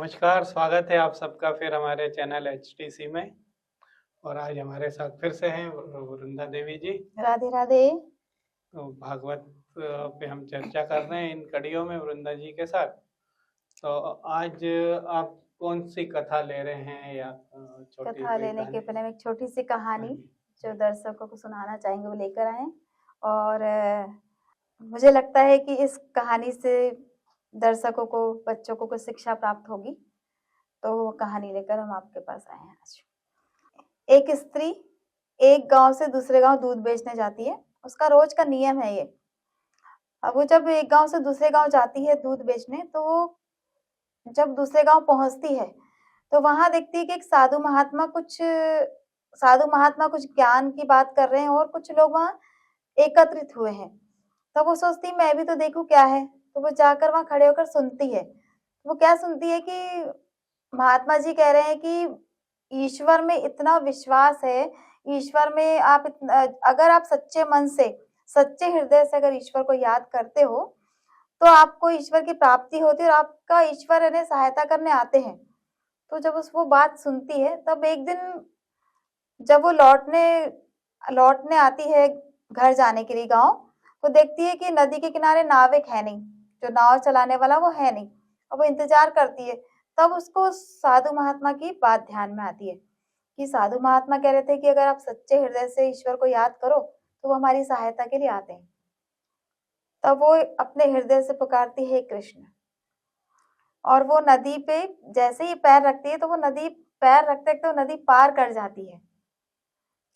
नमस्कार, स्वागत है आप सबका फिर हमारे चैनल एचटीसी में। और आज हमारे साथ फिर से हैं वृंदा देवी जी। राधे राधे। तो भागवत पे हम चर्चा कर रहे हैं इन कड़ियों में वृंदा जी के साथ। तो आज आप कौन सी कथा ले रहे हैं या छोटी कथा कोई लेने के कहानी? पहले हम एक छोटी सी हाँ कहानी जी। जो दर्शकों को सुनाना चाहेंगे वो लेकर आए। और मुझे लगता है कि इस कहानी से दर्शकों को, बच्चों को कुछ शिक्षा प्राप्त होगी, तो वो कहानी लेकर हम आपके पास आए हैं आज। एक स्त्री एक गांव से दूसरे गांव दूध बेचने जाती है। उसका रोज का नियम है ये। अब वो जब एक गांव से दूसरे गांव जाती है दूध बेचने, तो वो जब दूसरे गांव पहुंचती है तो वहां देखती है कि एक साधु महात्मा कुछ ज्ञान की बात कर रहे हैं और कुछ लोग वहां एकत्रित हुए हैं। तब वो सोचती है मैं भी तो देखूं क्या है। तो वो जाकर वहां खड़े होकर सुनती है। वो क्या सुनती है कि महात्मा जी कह रहे हैं कि ईश्वर में इतना विश्वास है, ईश्वर में आप अगर आप सच्चे मन से, सच्चे हृदय से अगर ईश्वर को याद करते हो तो आपको ईश्वर की प्राप्ति होती है और आपका ईश्वर इन्हें सहायता करने आते हैं। तो जब उस वो बात सुनती है तब एक दिन जब वो लौटने लौटने आती है घर जाने के लिए गांव, तो देखती है कि नदी के किनारे नाव एक है नहीं, जो नाव चलाने वाला वो है नहीं। और वो इंतजार करती है। तब उसको साधु महात्मा की बात ध्यान में आती है कि साधु महात्मा कह रहे थे कि अगर आप सच्चे हृदय से ईश्वर को याद करो तो वो हमारी सहायता के लिए आते हैं। तब वो अपने हृदय से पुकारती है कृष्ण। और वो नदी पे जैसे ही पैर रखती है तो वो नदी, पैर रखते रखते वो नदी पार कर जाती है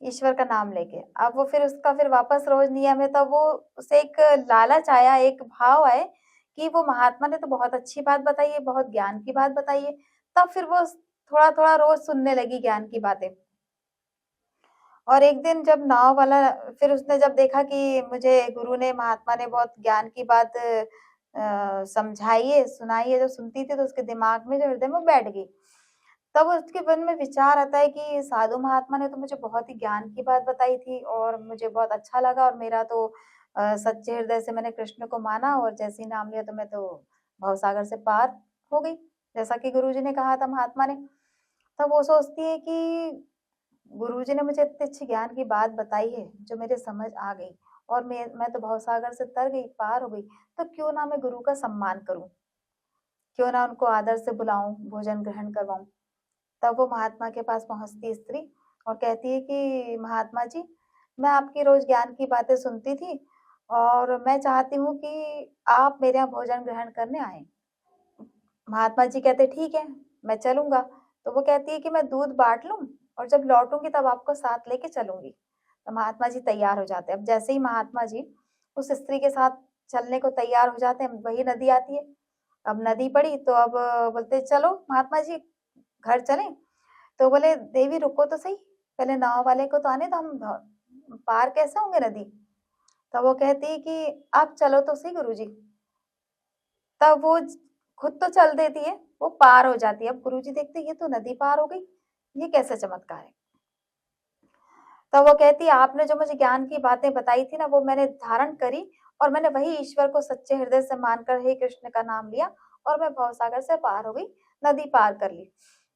ईश्वर का नाम लेके। अब वो फिर उसका फिर वापस रोज नियम है। तब वो उसे एक लालच आया, एक भाव आए कि वो महात्मा ने तो बहुत अच्छी बात बताई है, बहुत ज्ञान की बात बताई है। तब फिर वो थोड़ा थोड़ा रोज सुनने लगी ज्ञान की बातें। और एक दिन जब नाव वाला, फिर उसने जब देखा कि मुझे गुरु ने, महात्मा ने बहुत ज्ञान की बात समझाई है, सुनाई है, जो सुनती थी तो उसके दिमाग में, जो हृदय में बैठ गई। तब उसके मन में विचार आता है कि साधु महात्मा ने तो मुझे बहुत ही ज्ञान की बात बताई थी और मुझे बहुत अच्छा लगा और मेरा तो सच्चे हृदय से मैंने कृष्ण को माना और जैसे ही नाम लिया तो मैं तो भवसागर से पार हो गई, जैसा कि गुरुजी ने कहा था, महात्मा ने। तब वो सोचती है कि गुरुजी ने मुझे इतनी अच्छी ज्ञान की बात बताई है जो मेरे समझ आ गई और मैं तो भवसागर से तर गई, पार हो गई। तो क्यों ना मैं गुरु का सम्मान करूं, क्यों ना उनको आदर से बुलाऊं, भोजन ग्रहण करवाऊं। तब वो महात्मा के पास पहुंचती स्त्री और कहती है कि महात्मा जी, मैं आपकी रोज ज्ञान की बातें सुनती थी और मैं चाहती हूँ कि आप मेरे यहाँ भोजन ग्रहण करने आए। महात्मा जी कहते ठीक है, मैं चलूंगा। तो वो कहती है कि मैं दूध बांट लूं और जब लौटूंगी तब आपको साथ लेके चलूंगी। तो महात्मा जी तैयार हो जाते हैं। अब जैसे ही महात्मा जी उस स्त्री के साथ चलने को तैयार हो जाते हैं, वही नदी आती है। अब नदी पड़ी तो अब बोलते चलो महात्मा जी घर चलें। तो बोले देवी रुको तो सही, पहले नाव वाले को तो आने दो, हम पार कैसे होंगे नदी। तब वो कहती है कि आप चलो तो सही गुरुजी। तब वो खुद तो चल देती है, वो पार हो जाती है। अब गुरुजी देखते ये तो नदी पार हो गई, ये कैसे चमत्कार है। तब वो कहती है आपने जो मुझे ज्ञान की बातें बताई थी ना, वो मैंने धारण करी और मैंने वही ईश्वर को सच्चे हृदय से मानकर हे कृष्ण का नाम लिया और मैं भवसागर से पार हो गई, नदी पार कर ली।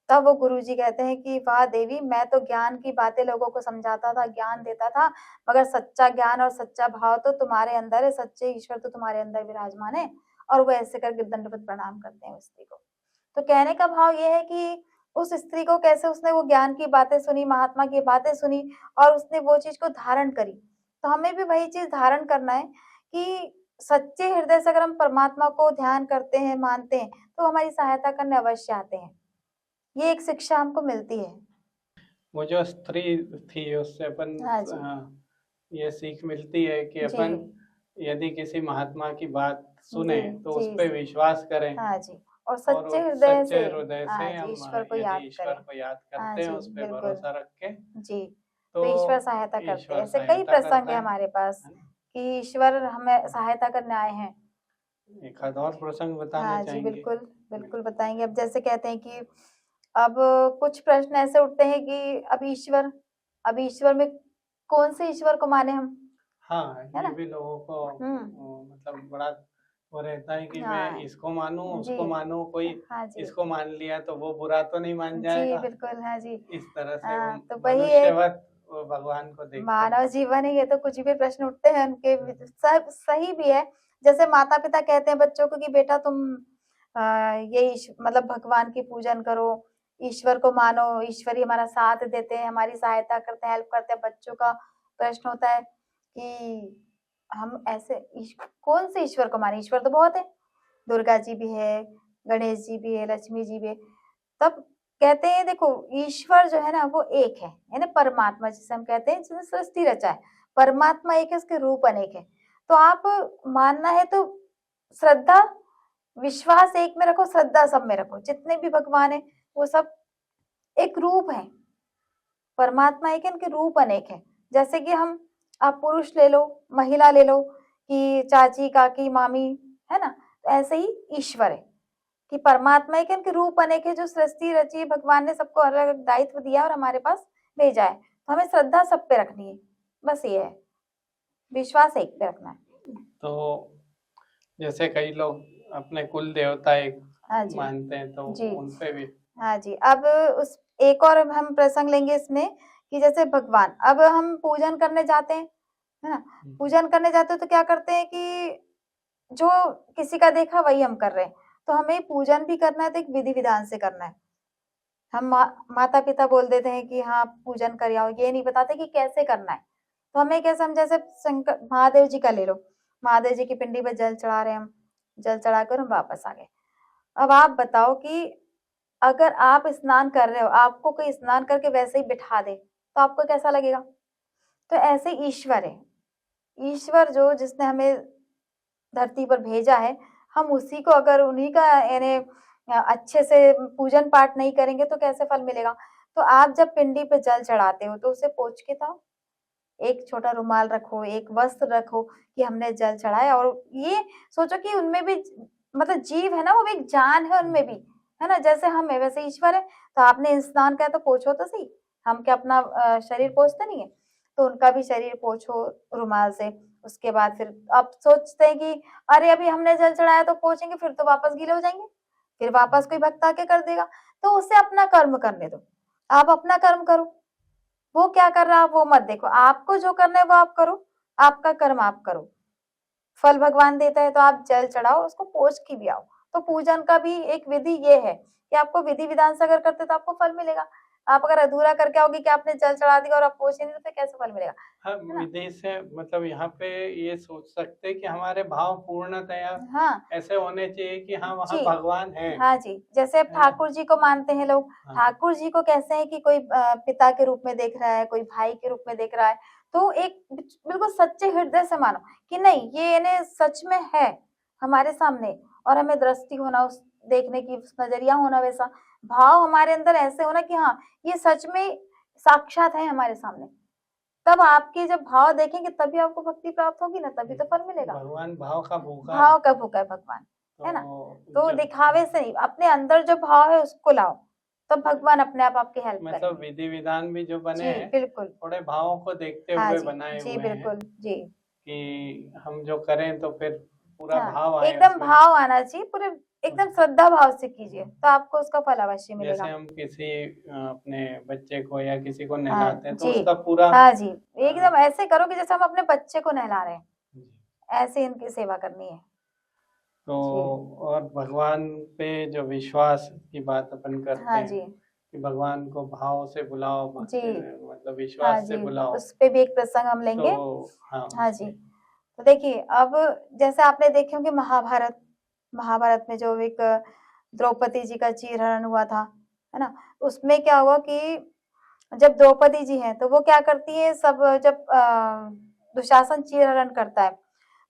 तब वो गुरुजी कहते हैं कि वाह देवी, मैं तो ज्ञान की बातें लोगों को समझाता था, ज्ञान देता था, मगर सच्चा ज्ञान और सच्चा भाव तो तुम्हारे अंदर है, सच्चे ईश्वर तो तुम्हारे अंदर विराजमान है। और वो ऐसे करके दंडवत प्रणाम करते हैं उस स्त्री को। तो कहने का भाव ये है कि उस स्त्री को कैसे उसने वो ज्ञान की बातें सुनी, महात्मा की बातें सुनी और उसने वो चीज को धारण करी। तो हमें भी वही चीज धारण करना है कि सच्चे हृदय से अगर हम परमात्मा को ध्यान करते हैं, मानते हैं, तो हमारी सहायता करने अवश्य आते हैं। ये एक शिक्षा हमको मिलती है। वो जो स्त्री थी उससे अपन हाँ जी। ये सीख मिलती है कि जी। अपन यदि किसी महात्मा की बात जी। सुने तो उस जी। पर विश्वास करें हाँ जी। और और सच्चे उस हृदय सच्चे से, हृदय हाँ से जी, हम ईश्वर को यदि याद ईश्वर करें। को याद हाँ करते हैं, जी, उस पर बिल्कुल। भरोसा रख के, जी। तो तो ईश्वर सहायता करते हैं। ईश्वर ऐसे कई सहायता प्रसंग करता है है। हमारे पास है ना? कि ईश्वर हमें सहायता करने आए हैं। एक आध और प्रसंग बताना हाँ जी, चाहेंगे? बिल्कुल, बिल्कुल बताएँगे। अब जैसे कहते हैं कि अब कुछ प्रश्न ऐसे उठते हैं कि अब ईश्वर में कौन से ईश्वर को माने हम, हाँ, है ये ना? भी लोगों को हुँ। मतलब बड़ा वो रहता है कि मैं हाँ इसको मानूं जी, उसको मानूं, कोई हाँ जी, इसको मान लिया तो वो बुरा तो नहीं मान जी जाएगा। बिल्कुल, हाँ जी। इस तरह से वो हाँ, तो वही है, मनुष्यवत वो भगवान को देखते हैं। मानव जीवन है ये, तो कुछ भी प्रश्न उठते हैं उनके सब सही भी है। जैसे माता-पिता कहते हैं बच्चों को कि बेटा तुम ये मतलब भगवान की पूजन करो, ईश्वर को मानो, ईश्वर ही हमारा साथ देते हैं, हमारी सहायता करते हैं, हेल्प करते हैं। बच्चों का प्रश्न होता है कि हम ऐसे कौन से ईश्वर को माने? ईश्वर तो बहुत है, दुर्गा जी भी है, गणेश जी भी है, लक्ष्मी जी भी है। तब कहते हैं देखो ईश्वर जो है ना वो एक है ना, परमात्मा जिसे हम कहते हैं जिसने सृष्टि रचा है। परमात्मा एक है, उसके रूप अनेक है। तो आप मानना है तो श्रद्धा विश्वास एक में रखो, श्रद्धा सब में रखो। जितने भी भगवान है वो सब एक रूप है, परमात्मा एक है, इनके रूप अनेक है। जैसे कि हम आप पुरुष ले लो, महिला ले लो, कि चाची काकी मामी, है ना, तो ऐसे ही ईश्वर है कि परमात्मा एक है, इनके रूप अनेक है। जो सृष्टि रची है भगवान ने, सबको अलग अलग दायित्व दिया और हमारे पास भेजा है, तो हमें श्रद्धा सब पे रखनी है। बस ये है, विश्वास एक पे रखना है। तो जैसे कई लोग अपने कुल देवता एक हाँ जी, मानते हैं तो जी, उन पे भी। हाँ जी। अब उस एक और हम प्रसंग लेंगे इसमें कि जैसे भगवान, अब हम पूजन करने जाते हैं, है ना, पूजन करने जाते हैं तो क्या करते हैं कि जो किसी का देखा वही हम कर रहे हैं। तो हमें पूजन भी करना है तो एक विधि विधान से करना है। हम माता पिता बोल देते हैं कि हाँ पूजन कर आओ, ये नहीं बताते कि कैसे करना है। तो हमें कैसे, हम जैसे शंकर महादेव जी का ले लो, महादेव जी की पिंडी पे जल चढ़ा रहे हैं हम, जल चढ़ाकर हम वापस आ गए। अब आप बताओ कि अगर आप स्नान कर रहे हो, आपको कोई स्नान करके वैसे ही बिठा दे तो आपको कैसा लगेगा? तो ऐसे ईश्वर है, ईश्वर जो जिसने हमें धरती पर भेजा है, हम उसी को अगर उन्हीं का यानी अच्छे से पूजन पाठ नहीं करेंगे तो कैसे फल मिलेगा? तो आप जब पिंडी पे जल चढ़ाते हो तो उसे पोंछ के लाओ, एक छोटा रुमाल रखो, एक वस्त्र रखो कि हमने जल चढ़ाया। और ये सोचो कि उनमें भी मतलब जीव है ना, वो भी एक जान है उनमें भी, है ना, जैसे हम है वैसे ईश्वर है। तो आपने स्नान किया तो पोंछो तो सही, हम क्या अपना शरीर पोंछते नहीं है? तो उनका भी शरीर पोंछो रुमाल से। उसके बाद फिर आप सोचते हैं कि अरे अभी हमने जल चढ़ाया तो पोंछेंगे, फिर तो वापस गीले हो जाएंगे, फिर वापस कोई भक्त आके कर देगा। तो उसे अपना कर्म करने दो, आप अपना कर्म करो, वो क्या कर रहा है वो मत देखो। आपको जो करना है वो आप करो, आपका कर्म आप करो। फल भगवान देता है तो आप जल चढ़ाओ, उसको पोंछ के भी आओ। तो पूजन का भी एक विधि ये है कि आपको विधि विधान से अगर करते तो आपको फल मिलेगा। आप अगर अधूरा करके आओगे कि आपने जल चढ़ा दिया और आप पोंछे नहीं तो फिर कैसे फल मिलेगा? हाँ, है ना? विधि से मतलब यहाँ पे ये सोच सकते हैं कि हमारे भाव पूर्णतया हाँ ऐसे होने चाहिए कि हाँ वहाँ जी, भगवान है। हाँ जी, जैसे अब है ना? ठाकुर जी को मानते हैं लोग, हाँ। ठाकुर जी को कैसे है कि कोई पिता के रूप में देख रहा है, कोई भाई के रूप में देख रहा है। तो एक बिल्कुल सच्चे हृदय से मानो कि नहीं ये इन्हें सच में है हमारे सामने, और हमें दृष्टि होना उस देखने की, उस नजरिया होना वैसा, भाव हमारे अंदर ऐसे होना कि हाँ ये सच में साक्षात है हमारे सामने। तब आपके जब भाव देखेंगे तभी आपको भक्ति प्राप्त होगी ना, तभी तो फल मिलेगा। भगवान भाव का भूखा है। भाव का भूखा है भगवान, है ना? तो तो जब दिखावे से नहीं, अपने अंदर जो भाव है उसको लाओ, तब भगवान अपने आप आपकी हेल्प मतलब करेंगे। विधि विधान भी जो बने जी हैं बिल्कुल, थोड़े भावों को देखते हाँ हुए जी, बनाए जी हुए हैं बिल्कुल, जी। कि हम जो करें तो फिर पूरा हाँ, भाव आए एकदम उसमें। भाव आना चाहिए, पूरे एकदम श्रद्धा भाव से कीजिए तो आपको उसका फल अवश्य जैसे मिलेगा। हम किसी अपने बच्चे को या किसी को हाँ नहलाते हैं तो जी, उसका पूरा हाँ जी, अ, एकदम ऐसे करो कि जैसे हम अपने बच्चे को नहला रहे हैं, जी। ऐसे इनकी सेवा करनी है। तो जी, और भगवान पे जो विश्वास की बात अपन करते हाँ हैं जी, कि भगवान को भाव से बुलाओ, जी, भक्ति मतलब हाँ विश्वास से जी, बुलाओ। उस पे भी एक प्रसंग हम तो लेंगे। हाँ हाँ उस जी, पे तो देखिए अब जैसे आपने देखे होंगे महाभारत, महाभारत में जो एक द्रौपदी जी का चीरहरण हुआ था, है ना? उसमें क्या हुआ कि जब द्रौपदी जी हैं तो वो क्या करती है, सब जब दुशासन चीरहरण करता है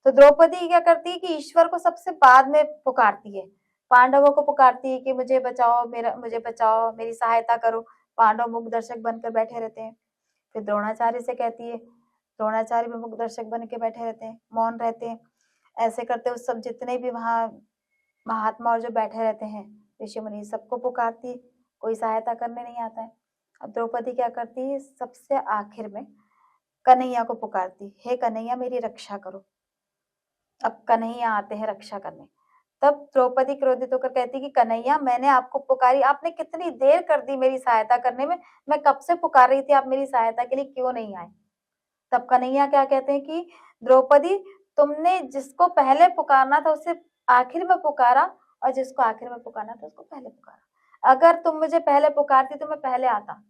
तो द्रौपदी क्या करती है कि ईश्वर को सबसे बाद में पुकारती है, पांडवों को पुकारती है कि मुझे बचाओ, मेरा मुझे बचाओ, मेरी सहायता करो। पांडव मूक दर्शक बनकर बैठे रहते हैं। फिर द्रोणाचार्य से कहती है, द्रोणाचार्य भी मूक दर्शक बन के बैठे रहते हैं, मौन रहते हैं। ऐसे करते हुए सब जितने भी वहां महात्मा और जो बैठे रहते हैं ऋषि मुनि, सबको पुकारती है, कोई सहायता करने नहीं आता है। अब द्रौपदी क्या करती है, सबसे आखिर में कन्हैया को पुकारती, हे कन्हैया मेरी रक्षा करो। अब कन्हैया आते हैं रक्षा करने। तब द्रौपदी क्रोधित होकर कहती कि कन्हैया, मैंने आपको पुकारी, आपने कितनी देर कर दी मेरी सहायता करने में, मैं कब से पुकार रही थी, आप मेरी सहायता के लिए क्यों नहीं आए। तब कन्हैया क्या कहते हैं कि द्रौपदी, तुमने जिसको पहले पुकारना था उसे आखिर में पुकारा, और जिसको आखिर में पुकारना था उसको पहले पुकारा। अगर तुम मुझे पहले पुकारती तो मैं पहले आता,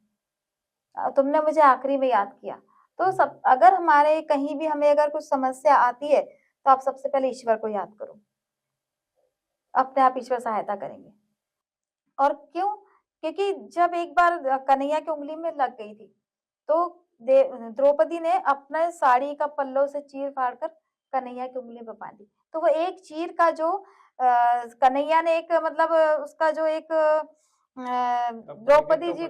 तुमने मुझे आखिरी में याद किया। तो सब, अगर हमारे कहीं भी हमें अगर कुछ समस्या आती है तो आप सबसे पहले ईश्वर को याद करो, अपने आप ईश्वर सहायता करेंगे। और क्यों? क्योंकि जब एक बार कन्हैया की उंगली में लग गई थी तो द्रौपदी ने अपने साड़ी का पल्लो से चीर फाड़ कर कन्हैया की उंगली में बांधी। तो वो एक चीर का जो कन्हैया ने एक मतलब उसका जो एक द्रौपदी जी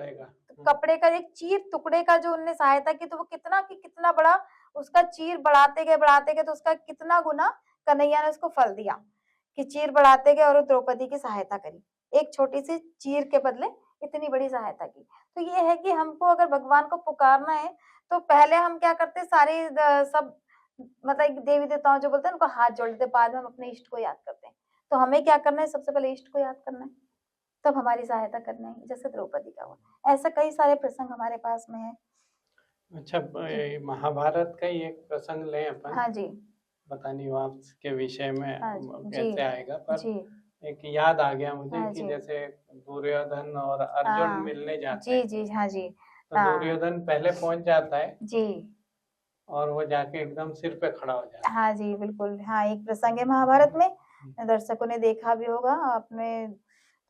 कपड़े का एक चीर टुकड़े का जो उनने सहायता की, तो वो कितना बड़ा उसका चीर बढ़ाते गए तो उसका कितना गुना कन्हैया ने उसको फल दिया कि चीर बढ़ाते गए और द्रौपदी की सहायता करी। एक छोटी सी चीर के बदले इतनी बड़ी सहायता की। तो ये है कि हमको अगर भगवान को पुकारना है तो पहले हम क्या करते, सारे सब मतलब देवी देवताओं जो बोलते हैं उनको हाथ जोड़ देते, बाद में हम अपने इष्ट को याद करते हैं। तो हमें क्या करना है, सबसे पहले इष्ट को याद करना है, तब हमारी सहायता करना है, जैसे द्रौपदी का हुआ। ऐसा कई सारे प्रसंग हमारे पास में है। अच्छा, महाभारत का ही एक प्रसंग लें अपन। हाँ जी। पता नहीं वहाँ के विषय में हाँ कैसे आएगा, पर जी एक याद आ गया मुझे हाँ कि जी। जैसे दुर्योधन और अर्जुन हाँ मिलने जाते जी हैं, जी। हाँ जी। तो हाँ दुर्योधन पहले पहुंच जाता है जी। और वो जाके एकदम सिर पे खड़ा हो जाता है। हाँ जी, बिल्कुल। हाँ, एक प्रसंग है महाभारत में, दर्शकों ने देखा भी होगा आपने।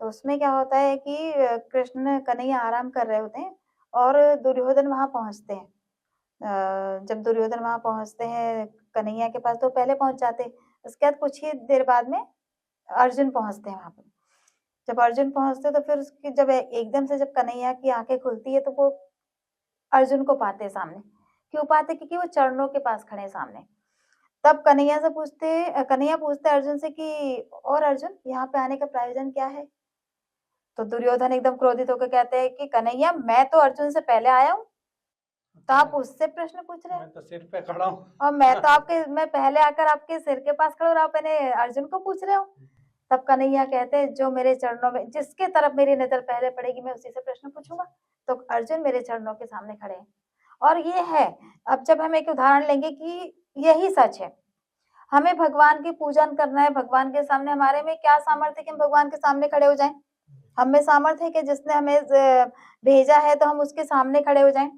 तो उसमें क्या होता है कि कृष्ण कन्हैया आराम कर रहे होते हैं और दुर्योधन वहां पहुंचते हैं। जब दुर्योधन वहां पहुंचते हैं कन्हैया के पास तो पहले पहुंच जाते हैं। उसके बाद कुछ ही देर बाद में अर्जुन पहुंचते हैं वहां पर। जब अर्जुन पहुंचते तो फिर उसकी जब एकदम से जब कन्हैया की आंखें खुलती है तो वो अर्जुन को पाते हैं सामने। क्यों पाते? क्योंकि वो चरणों के पास खड़े हैं सामने। तब कन्हैया पूछते अर्जुन से कि और अर्जुन, यहाँ पे आने का प्रयोजन क्या है? तो दुर्योधन एकदम क्रोधित होकर कहते हैं कि कन्हैया, मैं तो अर्जुन से पहले आया हूँ, तो आप उससे प्रश्न पूछ रहे हैं। मैं तो सिर पे खड़ा हूँ और मैं पहले आकर आपके सिर के पास खड़ा हूँ और आप मैंने अर्जुन को पूछ रहे हो। तब कन्हैया कहते हैं, जो मेरे चरणों में, जिसके तरफ मेरी नजर पहले पड़ेगी मैं उसी से प्रश्न पूछूंगा। तो अर्जुन मेरे चरणों के सामने खड़े हैं। और ये है, अब जब हम एक उदाहरण लेंगे कि यही सच है, हमें भगवान की पूजन करना है, भगवान के सामने हमारे में क्या सामर्थ्य है कि हम भगवान के सामने खड़े हो जाएं? हमें सामर्थ्य है कि जिसने हमें भेजा है तो हम उसके सामने खड़े हो जाएं?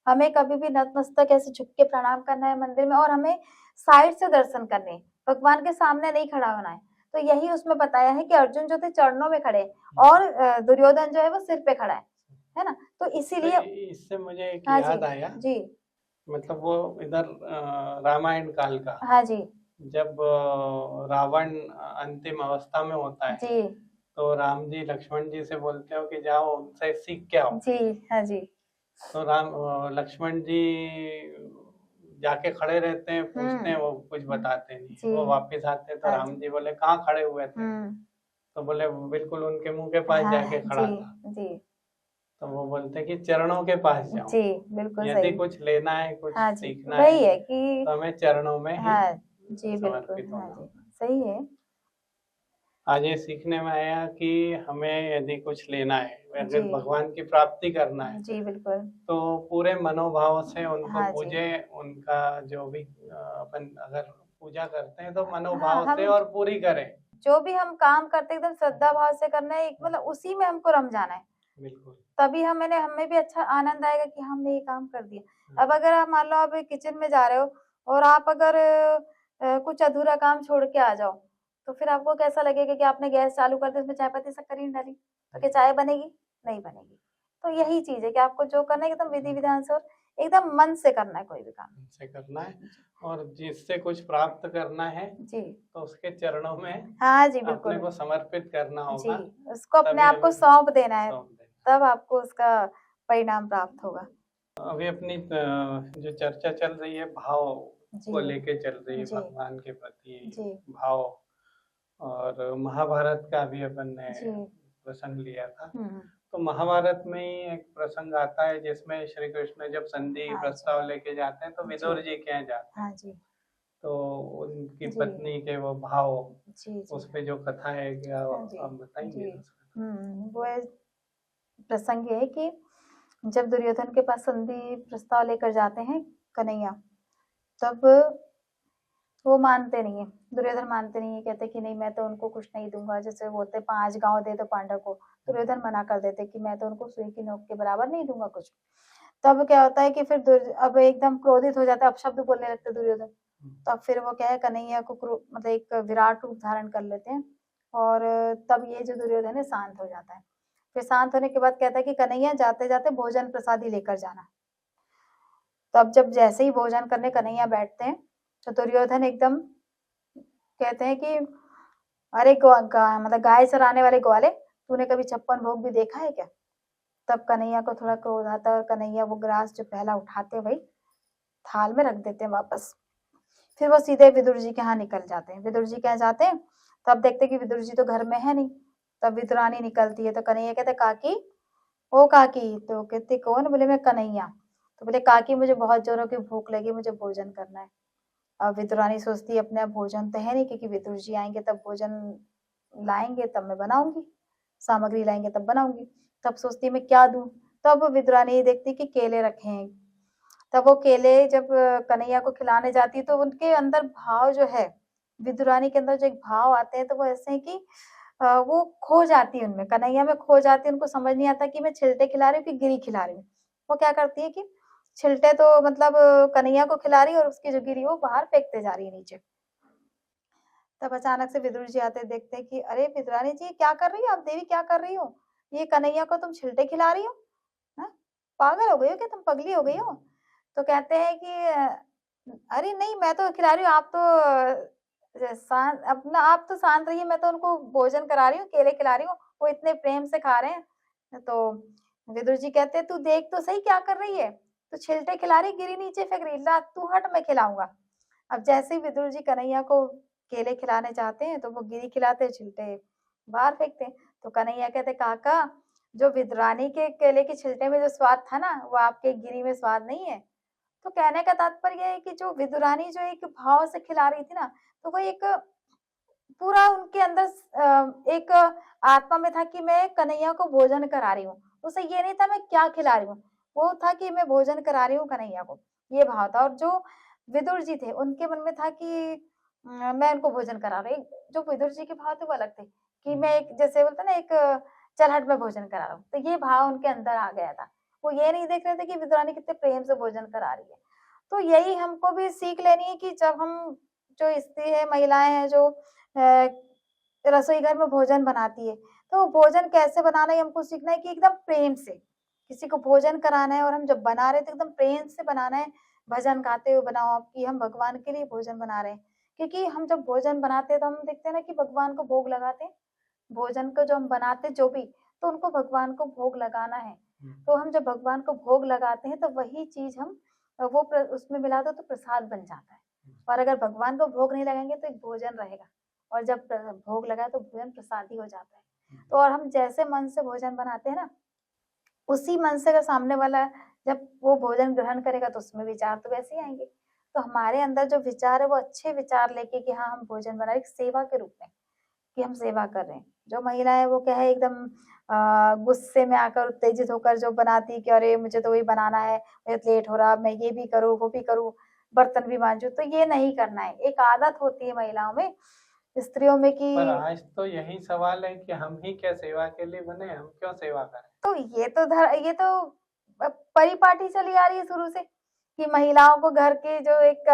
हमें कभी भी नतमस्तक ऐसे झुक के प्रणाम करना है मंदिर में, और हमें साइड से दर्शन करने हैं, भगवान के सामने नहीं खड़ा होना है। तो यही उसमें बताया है कि अर्जुन जो थे चरणों में खड़े और दुर्योधन जो है वो सिर पे खड़ा है ना। तो इसीलिए इससे मुझे एक हाँ याद जी आया, जी। मतलब वो इधर रामायण काल का, हाँ जी जब रावण अंतिम अवस्था में होता है जी तो राम जी लक्ष्मण जी से बोलते हो कि जाओ उनसे सीख के आओ। जी। हाँ जी। तो लक्ष्मण जी जाके खड़े रहते हैं, पूछते हैं, वो कुछ बताते नहीं। जी। वो वापस आते हैं तो हाँ राम जी बोले कहाँ खड़े हुए थे? तो बोले बिल्कुल उनके मुंह के पास हाँ जाके खड़ा जी था। जी तो वो बोलते हैं कि चरणों के पास जाओ, जी। बिल्कुल यदि सही। कुछ लेना है, कुछ हाँ जी, सीखना वही है, है कि तो हमें चरणों में ही हाँ जी बिल्कुल। समर्पित हाँ होना जी, होगा। सही है। आज ये सीखने में आया कि हमें यदि कुछ लेना है, अगर जी भगवान की प्राप्ति करना है, जी बिल्कुल। तो पूरे मनोभाव से उनको हाँ जी। पूजे। उनका जो भी अपन अगर पूजा करते हैं तो हाँ, मनोभाव से हम और पूरी करें। जो भी हम काम करते हैं एकदम श्रद्धा भाव से करना है, मतलब उसी में हमको रम जाना है। बिल्कुल। तभी हमें भी अच्छा आनंद आएगा कि हमने ये काम कर दिया। अब अगर आप मान लो आप किचन में जा रहे हो और आप अगर कुछ अधूरा काम छोड़ के आ जाओ, तो फिर आपको कैसा लगेगा कि आपने गैस चालू कर दी, उसमें चाय पत्ती शक्कर ही नहीं डाली, तो क्या चाय बनेगी? नहीं बनेगी। तो यही चीज है कि आपको जो करना है एकदम विधि विधान से और एकदम मन से करना है कोई भी काम। से करना है, और जिससे कुछ प्राप्त करना है जी तो उसके चरणों में हाँ जी अपने बिल्कुल। को समर्पित करना जी, होगा। उसको अपने तभी आप को हमें सौंप देना है, सौंप देना। तब आपको उसका परिणाम प्राप्त होगा। अभी अपनी जो चर्चा चल रही है भाव जी को लेके चल रही है, जी भगवान के प्रति जी भाव। और महाभारत का भी अपन ने जी। प्रसंग लिया था। हम्म। तो महाभारत में ही एक प्रसंग आता है जिसमें श्री कृष्ण जब संधि हाँ जी प्रस्ताव लेके जाते हैं तो जी विदुर जी के यहाँ जाते हैं। हाँ जी तो उनकी जी पत्नी के वो भाव, जी जी उस पे जो कथा है, क्या हाँ जी आप बताएंगे जी उसका? वो प्रसंग ये है कि जब दुर्योधन के पास संधि प्रस्ताव लेकर जाते हैं कन्हैया, तब वो मानते नहीं है। दुर्योधन मानते नहीं है, कहते कि नहीं मैं तो उनको कुछ नहीं दूंगा। जैसे बोलते 5 गांव दे दो पांडव को, दुर्योधन मना कर देते कि मैं तो उनको सुई की नोक के बराबर नहीं दूंगा कुछ। तब क्या होता है कि फिर अब एकदम क्रोधित हो जाता है, अपशब्द बोलने लगते दुर्योधन। तब फिर वो क्या है, कन्हैया को मतलब एक विराट रूप धारण कर लेते हैं, और तब ये जो दुर्योधन है शांत हो जाता है। फिर शांत होने के बाद कहता है कि कन्हैया जाते जाते भोजन प्रसादी लेकर जाना। तब जब जैसे ही भोजन करने कन्हैया बैठते हैं, तो दुर्योधन एकदम कहते हैं कि अरे मतलब गाय चराने वाले ग्वाले, तूने कभी 56 भोग भी देखा है क्या? तब कन्हैया को थोड़ा क्रोध आता है, और कन्हैया वो ग्रास जो पहला उठाते हैं वही थाल में रख देते हैं वापस। फिर वो सीधे विदुर जी के यहाँ निकल जाते हैं। विदुर जी के यहाँ जाते हैं, तब देखते हैं कि विदुर जी तो घर में है नहीं। तब विदुरानी निकलती है, तो कन्हैया कहते काकी, ओ काकी। तो कहते कौन? बोले मैं कन्हैया। तो बोले काकी मुझे बहुत जोरों की भूख लगी, मुझे भोजन करना है। अब विदुरानी सोचती है अपने आप भोजन तो है नहीं, क्योंकि विदुर जी आएंगे तब भोजन लाएंगे तब मैं बनाऊंगी, सामग्री लाएंगे तब बनाऊंगी। तब सोचती है मैं क्या दूं। तब विदुरानी देखती कि केले रखे हैं। तब वो केले जब कन्हैया को खिलाने जाती है, तो उनके अंदर भाव जो है, विदुरानी के अंदर जो एक भाव आते हैं, तो वो ऐसे हैं कि वो खो जाती है उनमें, कन्हैया में खो जाती है। उनको समझ नहीं आता कि मैं छिलटे खिला रही हूँ कि गिरी खिला रही हूँ। वो क्या करती है कि छिलटे तो मतलब कन्हैया को खिला रही है, और उसकी जो गिरी वो बाहर फेंकते जा रही है नीचे। तब अचानक से विदुर जी आते, देखते हैं कि अरे विदुरानी जी क्या कर रही हो आप? देवी क्या कर रही हो? ये कन्हैया को तुम छिलटे खिला रही हो? हाँ? पागल हो गई हो क्या? तुम पगली हो गई हो? तो कहते हैं कि अरे नहीं मैं तो खिला रही हूँ, आप तो शांत, अपना आप तो शांत रहिए, मैं तो उनको भोजन करा रही हूँ, केले खिला रही हूँ, वो इतने प्रेम से खा रहे हैं। तो विदुर जी कहते हैं तू देख तो सही क्या कर रही है, तू छिलटे खिला रही, गिरी नीचे फेंक रही, ला तू हट मैं खिलाऊंगा। अब जैसे ही विदुर जी कन्हैया को केले खिलाने जाते हैं, तो वो गिरी खिलाते हैं, छिलटे बाहर फेंकते हैं। तो कन्हैया कहते काका, जो विदुरानी के केले के छिलटे में जो स्वाद था ना, वो आपके गिरी में स्वाद नहीं है। तो कहने का तात्पर्य है कि जो विदुरानी जो एक भाव से खिला रही थी ना, तो वो एक पूरा उनके अंदर एक आत्मा में था कि मैं कन्हैया को भोजन करा रही हूँ। उसे ये नहीं था मैं क्या खिला रही हूँ, वो था कि मैं भोजन करा रही हूँ कन्हैया को, ये भाव था। और जो विदुर जी थे उनके मन में था कि मैं उनको भोजन करा रही। जो विदुर जी के भाव थे वो अलग थे, कि मैं एक जैसे बोलते ना एक चल हट में भोजन करा रहा हूँ, तो ये भाव उनके अंदर आ गया था। वो ये नहीं देख रहे थे कि विदुरानी कितने प्रेम से भोजन करा रही है। तो यही हमको भी सीख लेनी है कि जब हम, जो स्त्री है, महिलाएं हैं जो रसोई घर में भोजन बनाती है, तो भोजन कैसे बनाना है हमको सीखना है कि एकदम प्रेम से किसी को भोजन कराना है। और हम जब बना रहे हैं तो एकदम प्रेम से बनाना है, भजन गाते हुए बनाओ आप कि हम भगवान के लिए भोजन बना रहे हैं। क्योंकि हम जब भोजन बनाते हैं तो हम देखते हैं ना कि भगवान को भोग लगाते हैं, भोजन को जो हम बनाते जो भी, तो उनको भगवान को भोग लगाना है। तो हम जब भगवान को भोग लगाते हैं तो वही चीज हम वो उसमें मिला दो तो प्रसाद बन जाता है। और अगर भगवान को भोग नहीं लगाएंगे तो एक भोजन रहेगा, और जब भोग लगाए तो भोजन प्रसादी हो जाता है। तो और हम जैसे मन से भोजन बनाते हैं ना, उसी मन से अगर सामने वाला जब वो भोजन ग्रहण करेगा तो उसमें विचार तो वैसे ही आएंगे। तो हमारे अंदर जो विचार है वो अच्छे विचार लेके कि हाँ हम भोजन बना रहे सेवा के रूप में, कि हम सेवा कर रहे हैं। जो महिला है वो क्या है एकदम गुस्से में आकर उत्तेजित होकर जो बनाती है कि अरे मुझे तो वही बनाना है, मुझे लेट हो रहा, मैं ये भी करूँ वो भी करूँ, बर्तन भी मांजू, तो ये नहीं करना है। एक आदत होती है महिलाओं में, स्त्रियों में कि पर आज तो यही सवाल है कि हम ही क्या सेवा के लिए बने, हम क्यों सेवा करें? तो ये तो परिपाटी चली आ रही है शुरू से कि महिलाओं को घर के जो एक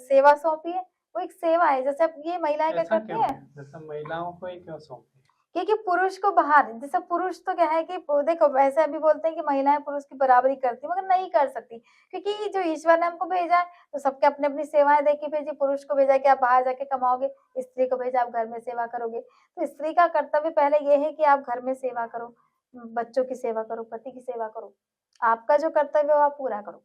सेवा सौंपी है, वो एक सेवा है। जैसे अब ये महिलाएं क्या ऐसा करती क्यों है, है? जैसे महिलाओं को ही क्यों सौंपे? क्योंकि पुरुष को बाहर, जैसे पुरुष तो क्या है कि देखो वैसे अभी बोलते हैं कि महिलाएं पुरुष की बराबरी करती मगर नहीं कर सकती, क्योंकि जो ईश्वर ने हमको भेजा है तो सबके अपनी अपनी सेवाएं देखी भेजी। पुरुष को भेजा कि आप बाहर जाके कमाओगे, स्त्री को भेजा आप घर में सेवा करोगे। तो स्त्री का कर्तव्य पहले ये है कि आप घर में सेवा करो, बच्चों की सेवा करो, पति की सेवा करो, आपका जो कर्तव्य है वो आप पूरा करो।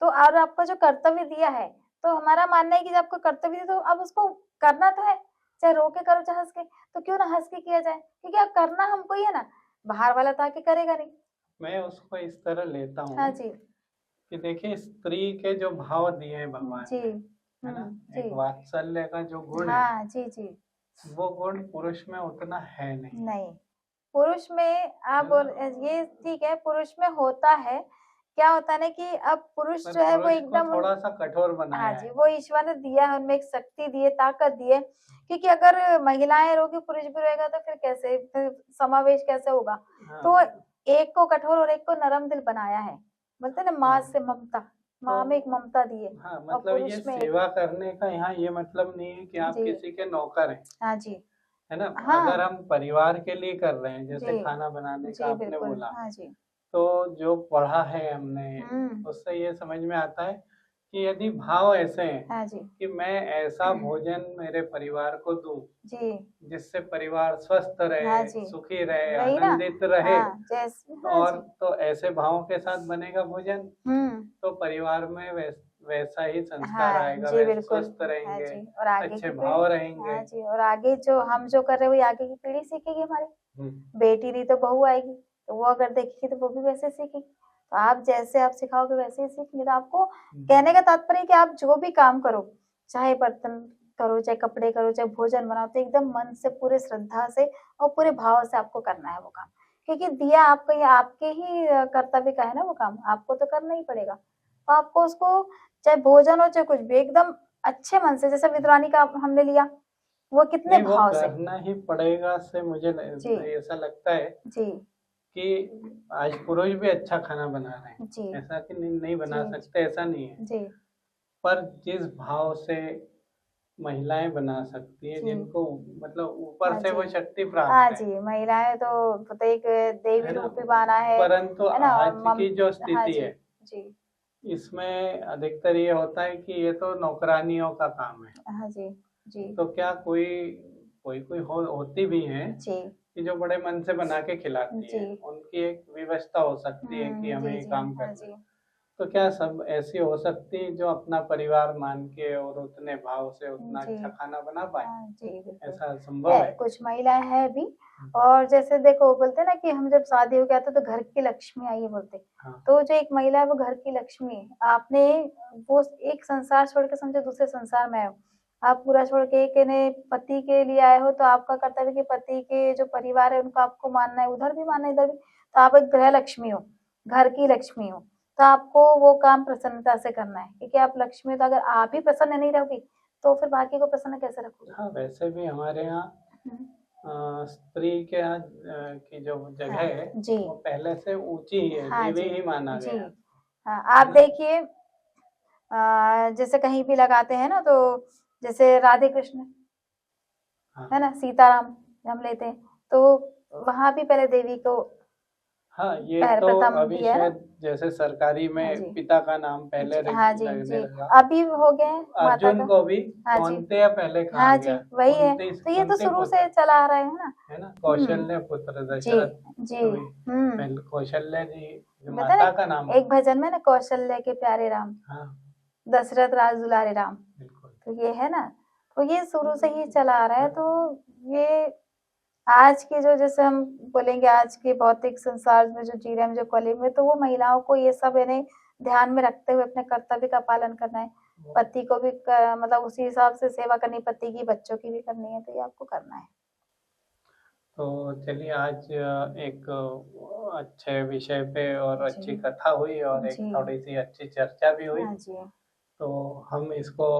तो और आपका जो कर्तव्य दिया है, तो हमारा मानना है कि जब आपको कर्तव्य दिया तो अब उसको करना तो है, चाहे रो के करो चाहे हंस के, तो क्यों ना हंस के किया जाए, क्योंकि अब करना हमको ही है ना, बाहर वाला तो आके करेगा नहीं। मैं उसको इस तरह लेता हाँ हूँ जी कि देखिए, स्त्री के जो भाव दिए हैं भगवान जी ने, है ना। जी एक वात्सल्य का जो गुण है हाँ जी जी वो गुण पुरुष में उतना है नहीं, नहीं पुरुष में आप है बोल ना। ये ठीक है पुरुष में होता है क्या होता है ना कि अब पुरुष पर जो है वो पुरुष को एकदम थोड़ा सा कठोर हाँ बनाया जी है। वो ईश्वर ने दिया है उनमें एक शक्ति दी है ताकत दी है क्योंकि अगर महिलाएं रोगी पुरुष भी रहेगा तो फिर कैसे फिर समावेश कैसे होगा तो हाँ एक को कठोर और एक को नरम दिल बनाया है बोलते हैं ना माँ हाँ से ममता माँ में एक तो ममता दी है हाँ और मतलब ये पुरुष में एक सेवा करने का यहाँ ये मतलब नहीं है कि आप जी किसी के नौकर हैं, हाँ जी है ना। अगर हाँ हम परिवार के लिए कर रहे हैं, जैसे जी खाना बनाने का जी आपने बिल्कुल बोला, हाँ जी तो जो पढ़ा है हमने हम्म उससे ये समझ में आता है कि यदि भाव ऐसे हैं हाँ जी कि मैं ऐसा भोजन मेरे परिवार को दूं जी जिससे परिवार स्वस्थ हाँ रहे, जी सुखी रहे, वही ना आनंदित रहे, हाँ जैसे हाँ और जी तो ऐसे भावों के साथ बनेगा भोजन हम्म तो परिवार में वैसा ही संस्कार हाँ आएगा, जी वैसे बिल्कुल स्वस्थ हाँ रहेंगे, जी और आगे अच्छे की भाव पीढ़ी रहेंगे। हाँ जी और आगे जो हम जो कर रहे हैं वही आगे की पीढ़ी सीखेगी हमारी हम्म, बेटी नहीं तो बहू आएगी तो वो अगर देखेगी तो वो भी वैसे सीखेगी तो आप जैसे आप सिखाओगे वैसे ही सीखेंगे तो आपको कहने का तात्पर्य है कि आप जो भी काम करो चाहे बर्तन करो चाहे कपड़े करो चाहे भोजन बनाओ तो एकदम मन से पूरे श्रद्धा से और पूरे भाव से आपको करना है वो काम क्योंकि दिया आपको ये आपके ही कर्तव्य का है ना वो काम आपको तो करना ही पड़ेगा तो आपको उसको चाहे भोजन हो चाहे कुछ भी एकदम अच्छे मन से जैसे विद्रानी का हमने लिया वो कितने नहीं वो भाव से करना ही पड़ेगा से मुझे जी ऐसा लगता है जी कि आज पुरुष भी अच्छा खाना बना रहे हैं, जी ऐसा कि नहीं बना जी सकते ऐसा नहीं है, जी पर जिस भाव से महिलाएं बना सकती है जी जिनको मतलब ऊपर हाँ से जी वो शक्ति हाँ प्राप्त जी महिलाएं तो एक देवी है ना। रूप भी माना परंतु है ना और आज की जो हाँ स्थिति जी है जी इसमें अधिकतर ये होता है कि ये तो नौकरानियों का काम है। हाँ जी जी तो क्या कोई कोई कोई होती भी है जी कि जो बड़े मन से बना के खिलाती जी है, उनकी एक व्यवस्था हो सकती है कि हमें जी ये जी काम हाँ करना है। जी तो क्या सब ऐसी हो सकती है जो अपना परिवार मान के और उतने भाव से उतना जी अच्छा खाना बना पाए, हाँ जी बिल्कुल ऐसा संभव है है। कुछ महिलाएं हैं भी और जैसे देखो बोलते हैं ना कि हम जब शादी हो गया तो घर की लक्ष्मी आई है बोलते हाँ तो जो एक महिला है वो घर की लक्ष्मी है आपने वो एक संसार छोड़ के समझो दूसरे संसार में आए हो आप पूरा छोड़ के एक ने पति के लिए आए हो तो आपका कर्तव्य कि पति के जो परिवार है उनको आपको मानना है उधर भी मानना है इधर भी तो आप एक गृह लक्ष्मी हो घर की लक्ष्मी हो तो आपको वो काम प्रसन्नता से करना है क्योंकि आप लक्ष्मी हो तो अगर आप ही प्रसन्न नहीं रहोगी तो फिर बाकी को प्रसन्न कैसे रखोगे हाँ वैसे भी हमारे यहाँ हम्म, स्त्री के यहाँ की जो जगह हाँ है जी वो पहले से ऊंची ही है, हाँ देवी जी ही माना जी गया है हाँ आप ना। देखिए जैसे कहीं भी लगाते हैं ना तो जैसे राधे कृष्ण हाँ है ना सीताराम हम लेते हैं तो वहां भी पहले देवी को हाँ ये पहले तो प्रथम अभी दिया है ना शायद जैसे सरकारी हाँ में जी पिता का नाम पहले हाँ जी लगने जी लगा। अभी हो गया है माता अर्जुन का को भी हाँ जी कौन्तेय पहले कहा हाँ जी गया, वही है कुंती तो ये तो कुंती शुरू पुत्र, से चला आ रहा है ना है ना, हम्म कौशल्य पुत्र जी दशरथ। जी तो पहले कौशल्य जी जो बता ना माता का नाम है। एक भजन में ना कौशल्य के प्यारे राम हाँ दशरथ राज दुलारे राम बिल्कुल। तो ये है ना तो ये शुरू से ही चला आ रहा है तो ये आज के जो जैसे हम बोलेंगे आज के भौतिक संसार में जो जी रहे हैं जो कलयुग में तो वो महिलाओं को ये सब इन्हें ध्यान में रखते हुए अपने कर्तव्य का पालन करना है पति को भी मतलब उसी हिसाब से सेवा करनी पति की बच्चों की भी करनी है तो ये आपको करना है तो चलिए आज एक अच्छे विषय पे और जी अच्छी कथा हुई और एक जी थोड़ी सी अच्छी चर्चा भी हुई। हाँ जी तो हम इसको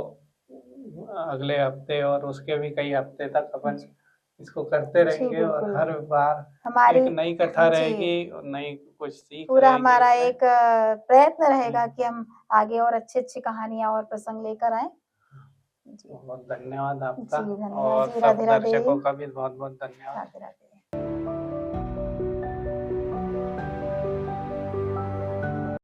अगले हफ्ते और उसके भी कई हफ्ते तक अपन जी इसको करते जी रहेंगे और बिल्कुल हर बार हमारी एक नई कथा जी रहेगी और नई कुछ सीख पूरा रहेगी हमारा उसमें। एक प्रयत्न रहेगा हम्म, कि हम आगे और अच्छी अच्छी कहानियां और प्रसंग लेकर आए जी बहुत धन्यवाद आपका जी धन्यवाद और जी सब राधे राधे दर्शकों का भी बहुत बहुत धन्यवाद। राधे राधे